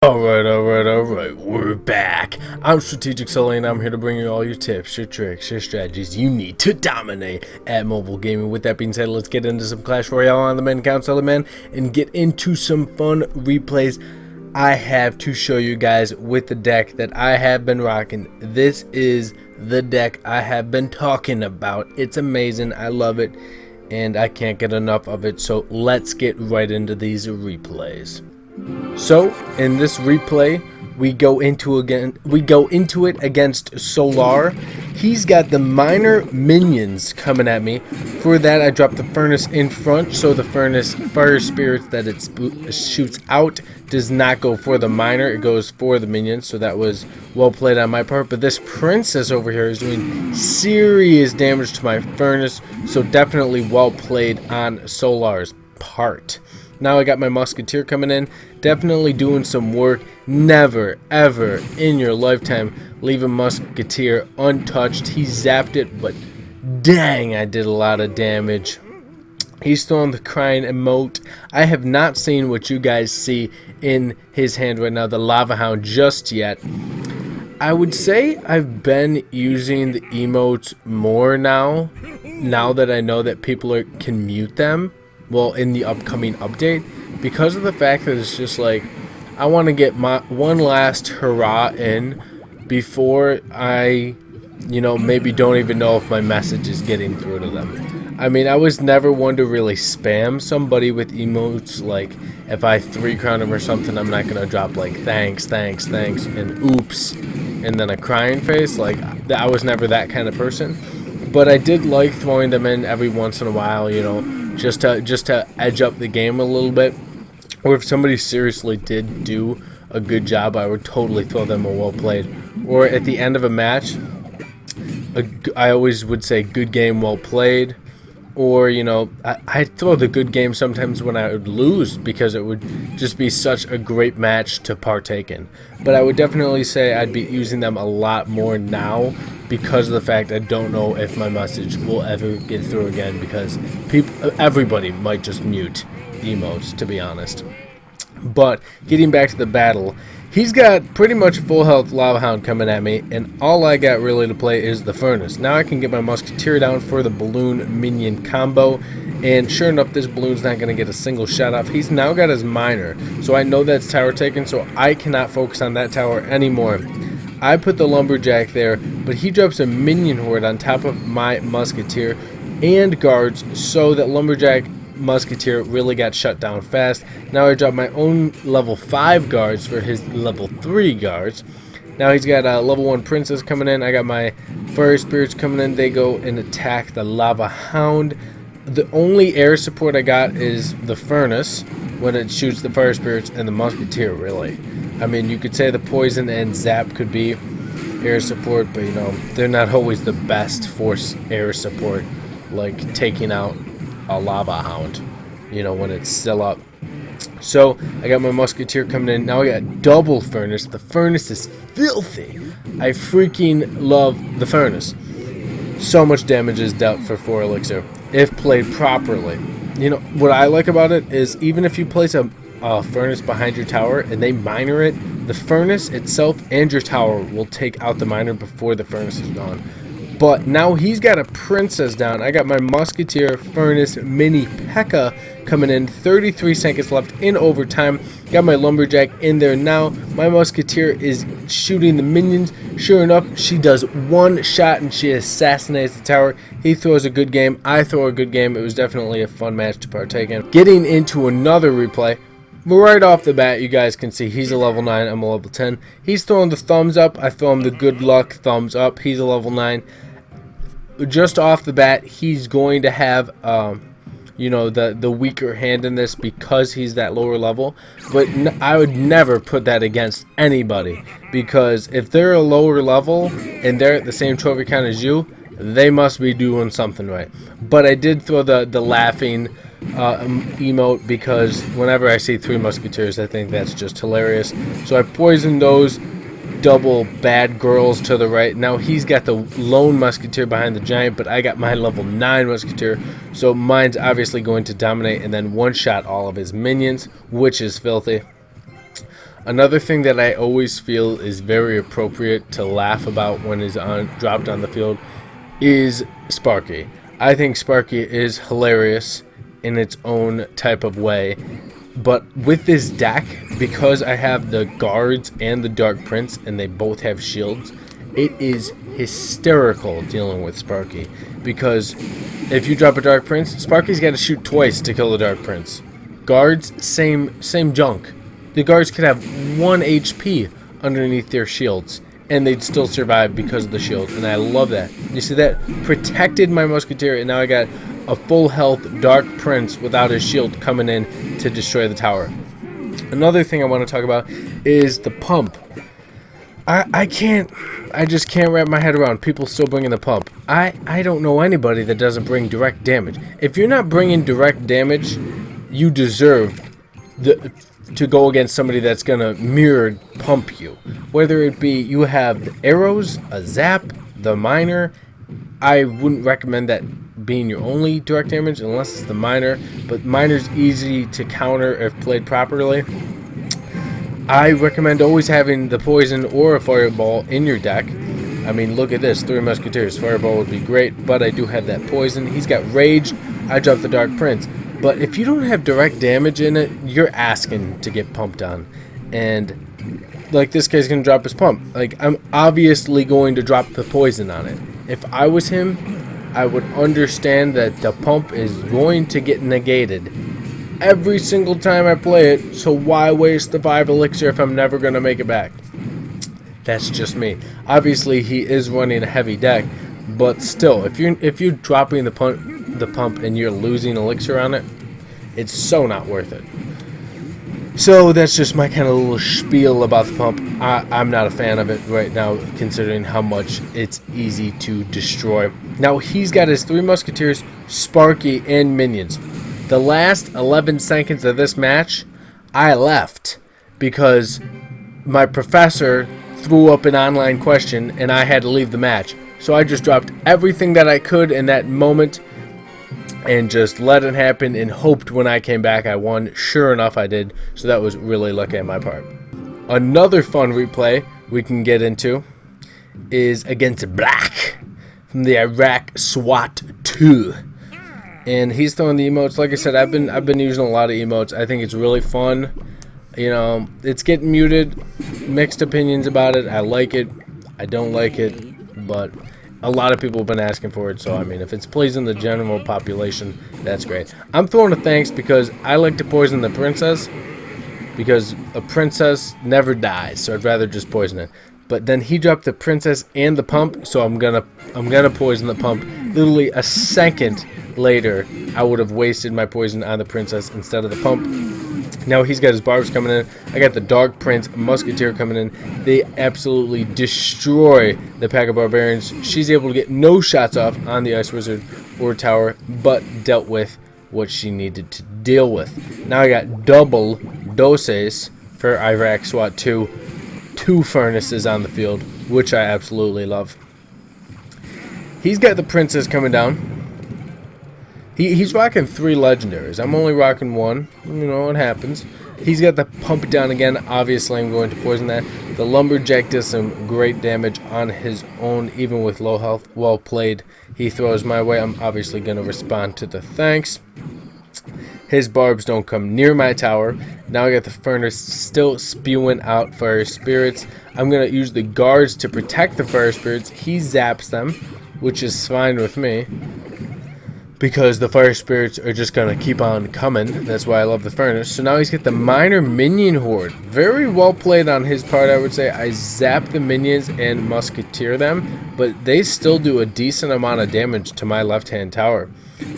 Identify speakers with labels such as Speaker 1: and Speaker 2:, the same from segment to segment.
Speaker 1: Alright, we're back. I'm Strategic Sully, and I'm here to bring you all your tips, your tricks, your strategies you need to dominate at mobile gaming. With that being said, let's get into some Clash Royale on the main account, Sully Man, and get into some fun replays I have to show you guys with the deck that I have been rocking. This is the deck I have been talking about. It's amazing, I love it, and I can't get enough of it, so let's get right into these replays. So in this replay, we go into it against Solar. He's got the minor minions coming at me. For that, I dropped the furnace in front, so the furnace fire spirits that it shoots out does not go for the minor, it goes for the minions. So that was well played on my part. But this princess over here is doing serious damage to my furnace, so definitely well played on Solar's part. Now I got my musketeer coming in, definitely doing some work. Never, ever in your lifetime leave a musketeer untouched. He zapped it, but dang, I did a lot of damage. He's throwing the crying emote. I have not seen what you guys see in his hand right now, the lava hound, just yet. I would say I've been using the emotes more now that I know that people can mute them. Well, in the upcoming update, because of the fact that it's just like I want to get my one last hurrah in before I, maybe don't even know if my message is getting through to them. I mean, I was never one to really spam somebody with emotes. Like if I 3-crown them or something, I'm not gonna drop like thanks, and oops, and then a crying face. Like I was never that kind of person. But I did like throwing them in every once in a while, just to edge up the game a little bit. Or if somebody seriously did do a good job, I would totally throw them a well played. Or at the end of a match, I always would say good game, well played. Or I'd throw the good game sometimes when I would lose, because it would just be such a great match to partake in. But I would definitely say I'd be using them a lot more now, because of the fact I don't know if my message will ever get through again, because everybody might just mute emotes, to be honest. But getting back to the battle, he's got pretty much full health lava hound coming at me, and all I got really to play is the furnace. Now I can get my musketeer down for the balloon minion combo, and sure enough, this balloon's not going to get a single shot off. He's now got his miner, so I know that's tower taken, so I cannot focus on that tower anymore. I put the lumberjack there, but he drops a minion horde on top of my musketeer and guards, so that lumberjack musketeer really got shut down fast. Now I drop my own level 5 guards for his level 3 guards. Now he's got a level 1 princess coming in. I got my fire spirits coming in. They go and attack the lava hound. The only air support I got is the furnace when it shoots the fire spirits, and the musketeer, really. I mean, you could say the poison and zap could be air support, but they're not always the best for air support, like taking out a lava hound, when it's still up. So I got my musketeer coming in. Now I got double furnace. The furnace is filthy. I freaking love the furnace. So much damage is dealt for 4 elixir if played properly. What I like about it is, even if you place a furnace behind your tower and they miner it, the furnace itself and your tower will take out the miner before the furnace is gone. But now he's got a princess down. I got my musketeer, furnace, mini P.E.K.K.A coming in. 33 seconds left in overtime. Got my lumberjack in there now. My musketeer is shooting the minions. Sure enough, she does one shot and she assassinates the tower. He throws a good game. I throw a good game. It was definitely a fun match to partake in. Getting into another replay. Right off the bat, you guys can see he's a level 9, I'm a level 10. He's throwing the thumbs up. I throw him the good luck thumbs up. He's a level 9. Just off the bat, he's going to have the weaker hand in this because he's that lower level. But I would never put that against anybody, because if they're a lower level and they're at the same trophy count as you, they must be doing something right. But I did throw the laughing emote, because whenever I see 3 musketeers, I think that's just hilarious. So I poisoned those double bad girls to the right. Now he's got the lone musketeer behind the giant, but I got my level 9 musketeer, so mine's obviously going to dominate and then one-shot all of his minions, which is filthy. Another thing that I always feel is very appropriate to laugh about when is dropped on the field is Sparky. I think Sparky is hilarious in its own type of way. But with this deck, because I have the guards and the Dark Prince, and they both have shields, it is hysterical dealing with Sparky. Because if you drop a Dark Prince, Sparky's got to shoot twice to kill the Dark Prince. Guards, same junk. The guards could have 1 HP underneath their shields, and they'd still survive because of the shield, and I love that. You see that? Protected my Musketeer, and now I got a full health Dark Prince without his shield coming in to destroy the tower. Another thing I want to talk about is the pump. I just can't wrap my head around people still bringing the pump. I don't know anybody that doesn't bring direct damage. If you're not bringing direct damage, you deserve to go against somebody that's gonna mirror pump you. Whether it be you have the arrows, a zap, the miner. I wouldn't recommend that being your only direct damage unless it's the miner, but miner's easy to counter if played properly. I recommend always having the poison or a fireball in your deck. I mean, look at this, 3 Musketeers. Fireball would be great, but I do have that poison. He's got rage. I dropped the Dark Prince. But if you don't have direct damage in it, you're asking to get pumped on. And like, this guy's gonna drop his pump. Like, I'm obviously going to drop the poison on it. If I was him, I would understand that the pump is going to get negated every single time I play it, so why waste the 5 elixir if I'm never going to make it back? That's just me. Obviously, he is running a heavy deck, but still, if you're dropping the pump and you're losing elixir on it, it's so not worth it. So that's just my kind of little spiel about the pump. I'm not a fan of it right now, considering how much it's easy to destroy. Now, he's got his 3 Musketeers, Sparky, and minions. The last 11 seconds of this match, I left because my professor threw up an online question and I had to leave the match. So I just dropped everything that I could in that moment and just let it happen and hoped when I came back I won. Sure enough, I did. So that was really lucky on my part. Another fun replay we can get into is against Black from the Iraq SWAT 2. And he's throwing the emotes. Like I said, I've been using a lot of emotes. I think it's really fun. You know, it's getting muted. Mixed opinions about it. I like it. I don't like it. But a lot of people have been asking for it. So, I mean, if it's pleasing the general population, that's great. I'm throwing a thanks because I like to poison the princess. Because a princess never dies. So I'd rather just poison it. But then he dropped the princess and the pump. So I'm gonna poison the pump. Literally a second later, I would have wasted my poison on the princess instead of the pump. Now he's got his barbs coming in. I got the Dark Prince Musketeer coming in. They absolutely destroy the pack of barbarians. She's able to get no shots off on the Ice Wizard or tower, but dealt with what she needed to deal with. Now I got double doses for Iraq SWAT 2. 2 furnaces on the field, which I absolutely love. He's got the princess coming down. He's rocking 3 legendaries. I'm only rocking 1. You know, it happens. He's got the pump down again. Obviously, I'm going to poison that. The lumberjack does some great damage on his own, even with low health. Well played. He throws my way. I'm obviously going to respond to the thanks. His barbs don't come near my tower. Now I got the furnace still spewing out fire spirits. I'm going to use the guards to protect the fire spirits. He zaps them, which is fine with me, because the fire spirits are just going to keep on coming. That's why I love the furnace. So now he's got the minor minion horde. Very well played on his part, I would say. I zap the minions and musketeer them, but they still do a decent amount of damage to my left-hand tower.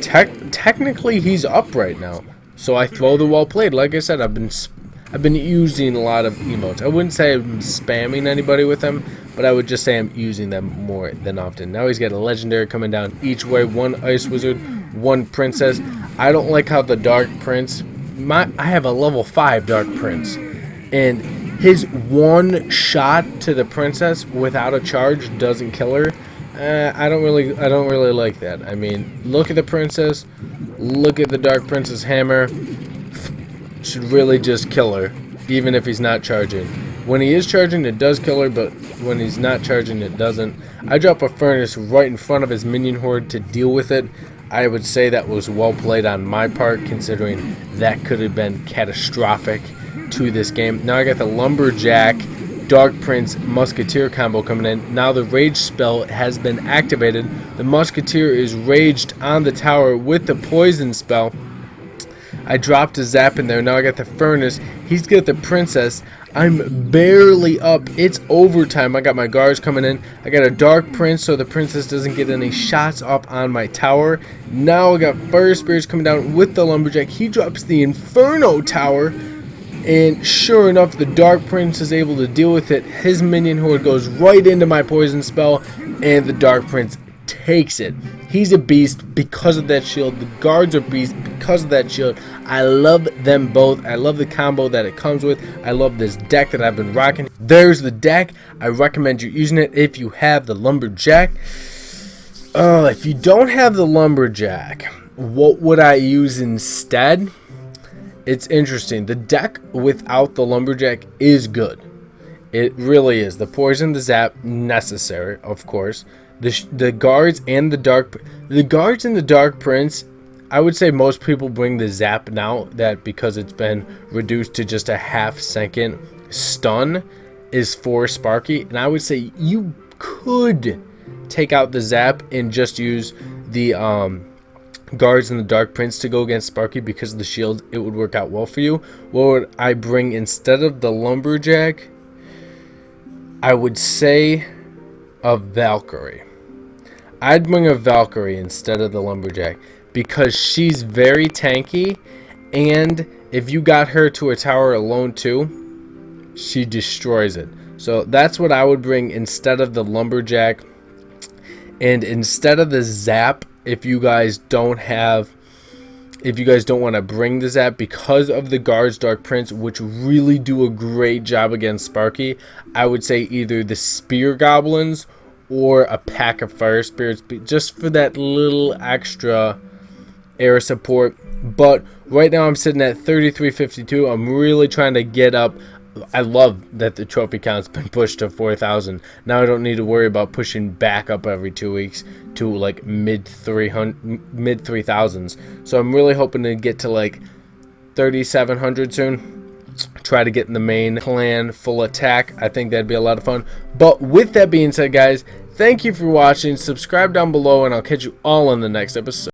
Speaker 1: Technically, he's up right now. So I throw the well played. Like I said, I've been using a lot of emotes. I wouldn't say I'm spamming anybody with them, but I would just say I'm using them more than often. Now he's got a legendary coming down each way. 1 Ice Wizard, 1 Princess. I don't like how the Dark Prince... I have a level 5 Dark Prince. And his 1 shot to the Princess without a charge doesn't kill her. I don't really like that. I mean, look at the Princess. Look at the Dark Prince's hammer. Should really just kill her. even if he's not charging. When he is charging, it does kill her, but when he's not charging, it doesn't. I drop a furnace right in front of his minion horde to deal with it. I would say that was well played on my part, considering that could have been catastrophic to this game. Now I got the Lumberjack, Dark Prince, Musketeer combo coming in. Now the Rage spell has been activated. The Musketeer is raged on the tower with the Poison spell. I dropped a zap in there. Now I got the Furnace. He's got the Princess. I'm barely up. It's overtime. I got my guards coming in. I got a Dark Prince so the Princess doesn't get any shots up on my tower. Now I got Fire Spirits coming down with the Lumberjack. He drops the Inferno Tower. And sure enough, the Dark Prince is able to deal with it. His minion horde goes right into my poison spell, and the Dark Prince takes it. He's a beast because of that shield. The guards are beasts because of that shield. I love them both. I love the combo that it comes with. I love this deck that I've been rocking. There's the deck. I recommend you using it if you have the Lumberjack. If you don't have the Lumberjack, what would I use instead? It's interesting. The deck without the Lumberjack is good. It really is. The poison, the zap, necessary, of course. The guards and the Dark Prince, I would say most people bring the zap now, that because it's been reduced to just a half-second stun is for Sparky, and I would say you could take out the zap and just use the guards and the Dark Prince to go against Sparky because of the shield. It would work out well for you. What would I bring instead of the Lumberjack? I would say a Valkyrie. I'd bring a Valkyrie instead of the Lumberjack because she's very tanky, and if you got her to a tower alone too, she destroys it. So that's what I would bring instead of the Lumberjack. And instead of the zap, if you guys don't want to bring the zap because of the guards, Dark Prince, which really do a great job against Sparky, I would say either the Spear Goblins or a pack of Fire Spirits, just for that little extra air support. But right now I'm sitting at 3352. I'm really trying to get up. I love that the trophy count's been pushed to 4,000. Now I don't need to worry about pushing back up every 2 weeks to like mid 3,000s. So I'm really hoping to get to like 3,700 soon. Try to get in the main clan full attack. I think that'd be a lot of fun. But with that being said, guys, thank you for watching. Subscribe down below, and I'll catch you all in the next episode.